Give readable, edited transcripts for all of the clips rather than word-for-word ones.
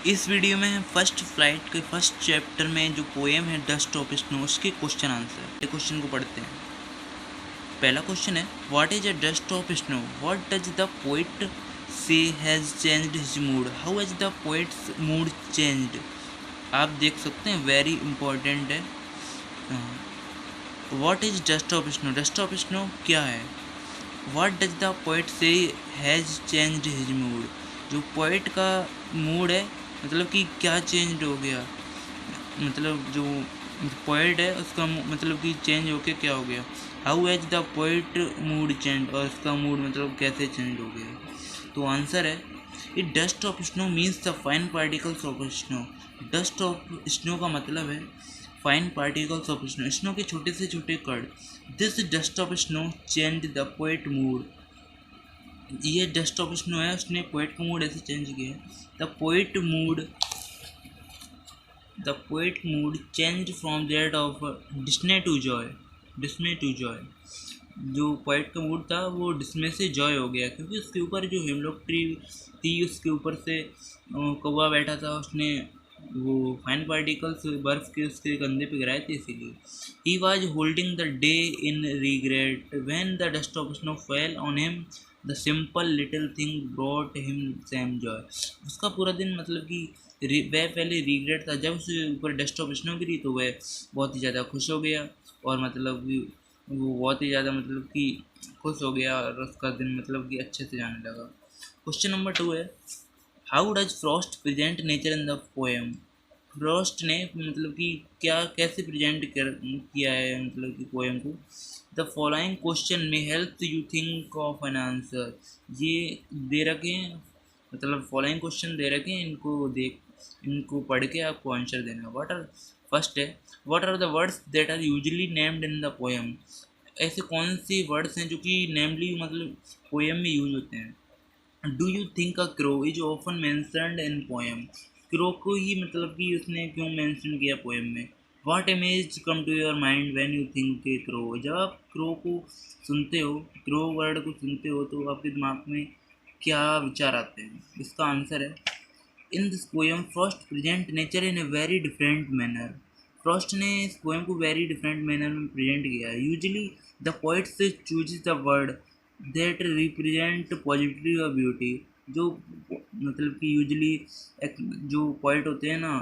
इस वीडियो में हम फर्स्ट फ्लाइट के फर्स्ट चैप्टर में जो पोएम है डस्ट ऑफ स्नो उसके क्वेश्चन आंसर क्वेश्चन को पढ़ते हैं। पहला क्वेश्चन है what is a dust of snow, what does the poet say has changed his mood, how has the poet's mood changed. आप देख सकते हैं वेरी इंपॉर्टेंट है। What is dust of snow, dust of snow क्या है। What does the poet say has changed his mood, जो poet का mood है मतलब कि क्या चेंज हो गया, मतलब जो पोइट है उसका मतलब कि चेंज होके क्या हो गया। How has the poet mood change, और उसका मूड मतलब कैसे चेंज हो गया। तो आंसर है it dust of snow means the fine particles of snow. Dust of snow का मतलब है fine particles of snow, snow के छोटे से छोटे कण। This dust of snow change the poet mood, ये डस्ट ऑफ स्नो है उसने पोइट का मूड ऐसे चेंज किया। The poet mood change from that of dismay to joy, dismay to joy. जो पोइट का मूड था वो डिस्मे से जॉय हो गया, क्योंकि उसके ऊपर जो हेमलॉक ट्री थी उसके ऊपर से कौवा बैठा था, उसने वो फाइन पार्टिकल्स बर्फ के उसके कंधे पे गिराए थे इसीलिए। He was holding the day in regret when the dust of snow fell on him, the simple little thing brought him Sam Joy. उसका पूरा दिन मतलब कि वह पहले रिग्रेट था, जब उसके ऊपर डस्ट ऑफ स्नो गिरी तो वह बहुत ही ज़्यादा खुश हो गया, और मतलब कि वो बहुत ही ज़्यादा मतलब कि खुश हो गया और उसका दिन मतलब कि अच्छे से जाने लगा। क्वेश्चन नंबर 2 है how does Frost present nature in the poem. Frost ने मतलब कि क्या कैसे प्रेजेंट किया है मतलब कि पोएम को। द फॉलोइंग क्वेश्चन में help you think of an answer, ये दे रखे हैं मतलब फॉलोइंग क्वेश्चन दे रखे हैं, इनको पढ़ के आपको आंसर देना। व्हाट आर फर्स्ट है what are the words that are usually named in the poem, ऐसे कौन से वर्ड्स हैं जो कि नेमली मतलब पोएम में यूज होते हैं। Do you think a crow is often mentioned in poem, crow को ही मतलब कि उसने क्यों मैंशन किया पोएम में। What image come to your mind when you think a crow, जब आप क्रो को सुनते हो, क्रो वर्ड को सुनते हो तो आपके दिमाग में क्या विचार आते हैं। इसका आंसर है in this poem Frost present nature in a very different manner. Frost ने इस पोएम को वेरी डिफरेंट मैनर में प्रेजेंट किया है। Usually the poets chooses the word that represent positivity और ब्यूटी, जो मतलब कि यूजली जो पोइट होते हैं ना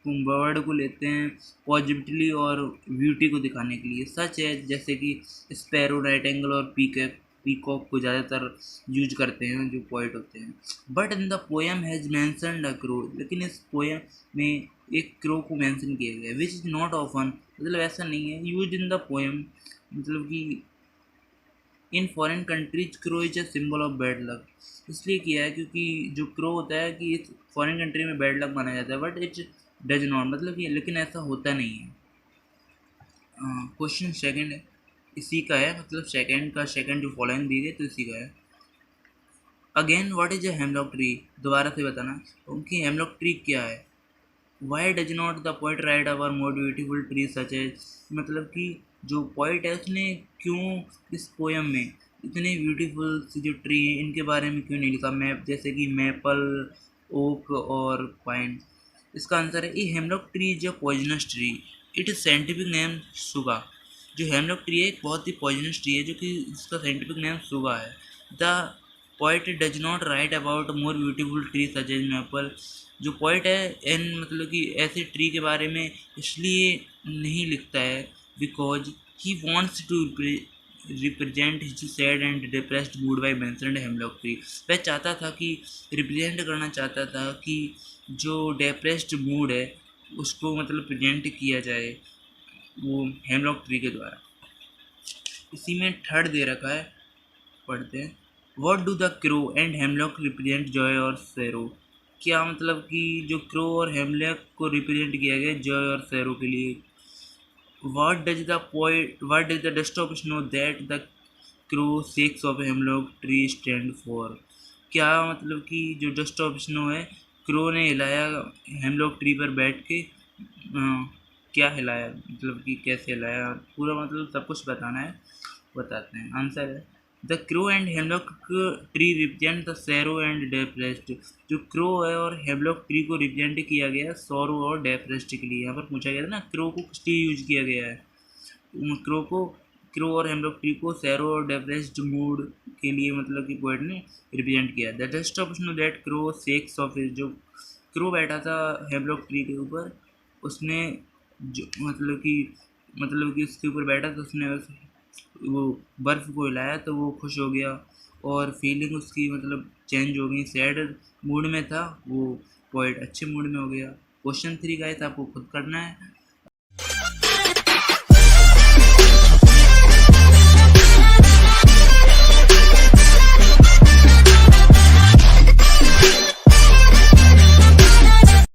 वर्ड को लेते हैं पॉजिटिवली और ब्यूटी को दिखाने के लिए, सच है जैसे कि स्पैरो, नाइटिंगेल और पीकॉक को ज़्यादातर यूज करते हैं जो पोइट होते हैं। But in the poem has mentioned a crow, लेकिन इस पोएम में एक क्रो को मेंशन किया गया विच इज़ नॉट ऑफन, मतलब ऐसा नहीं है यूज इन द पोएम। मतलब कि in foreign countries crow is a symbol of bad luck, इसलिए किया है क्योंकि जो क्रो होता है कि इस फॉरेन कंट्री में बैड लक माना जाता है, बट इट डज नॉट मतलब कि लेकिन ऐसा होता नहीं है। क्वेश्चन सेकंड है इसी का है, मतलब सेकंड का सेकंड जो फॉलोइंग दी गई तो इसी का है। Again what is a hemlock tree, दोबारा से बताना उनकी हेमलॉक ट्री क्या है। Why does not the poet write our more beautiful tree such as, मतलब कि जो पोइट है उसने क्यों इस पोएम में इतने ब्यूटीफुल सी जो ट्री हैं इनके बारे में क्यों नहीं लिखा, मैप जैसे कि मेपल, ओक और पाइन। इसका आंसर है a hemlock tree is a poisonous tree, it is scientific name tsuga. जो हेमलॉक ट्री है एक बहुत ही पॉइजनस ट्री है जो कि इसका साइंटिफिक नेम सुगा है। The poet does not write about more beautiful tree such as maple, जो पोइट है एन मतलब कि ऐसे ट्री के बारे में इसलिए नहीं लिखता है because he wants to represent his sad and depressed mood by mentioned hemlock tree. वह चाहता था कि रिप्रेजेंट करना चाहता था कि जो डिप्रेस्ड मूड है उसको मतलब प्रेजेंट किया जाए वो हेमलॉक ट्री के द्वारा। इसी में थर्ड दे रखा है, पढ़ते हैं। What do the crow and hemlock represent Joy और सैरो, क्या मतलब कि जो क्रो और हेमलॉक को रिप्रेजेंट किया गया जॉय और सैरो के लिए। What does the dust of snow that the crow sex of hemlock tree stand for, क्या मतलब कि जो डस्ट ऑफ स्नो है क्रो ने हिलाया हेमलॉक ट्री पर बैठ के क्या हिलाया मतलब कि कैसे हिलाया, पूरा मतलब सब कुछ बताना है, बताते हैं। आंसर है the crow and hemlock tree represent the sorrow and depressed. जो क्रो है और हेमलॉक ट्री को रिप्रेजेंट किया गया है सौरो और डेप्रेस्ड के लिए। यहाँ पर पूछा गया था ना क्रो को किस लिए यूज किया गया है। क्रो और हेमलॉक ट्री को सैरो और डेप्रेस्ड मूड के लिए मतलब कि पोएट ने रिप्रेजेंट किया। The just of know that crow sex of his. जो क्रो बैठा था हेमलॉक ट्री के ऊपर, उसने जो मतलब कि उसके ऊपर बैठा तो उसने वो बर्फ़ को हिलाया तो वो खुश हो गया और फीलिंग उसकी मतलब चेंज हो गई। सैड मूड में था वो पोएट अच्छे मूड में हो गया। क्वेश्चन 3 गाइस आपको खुद करना है।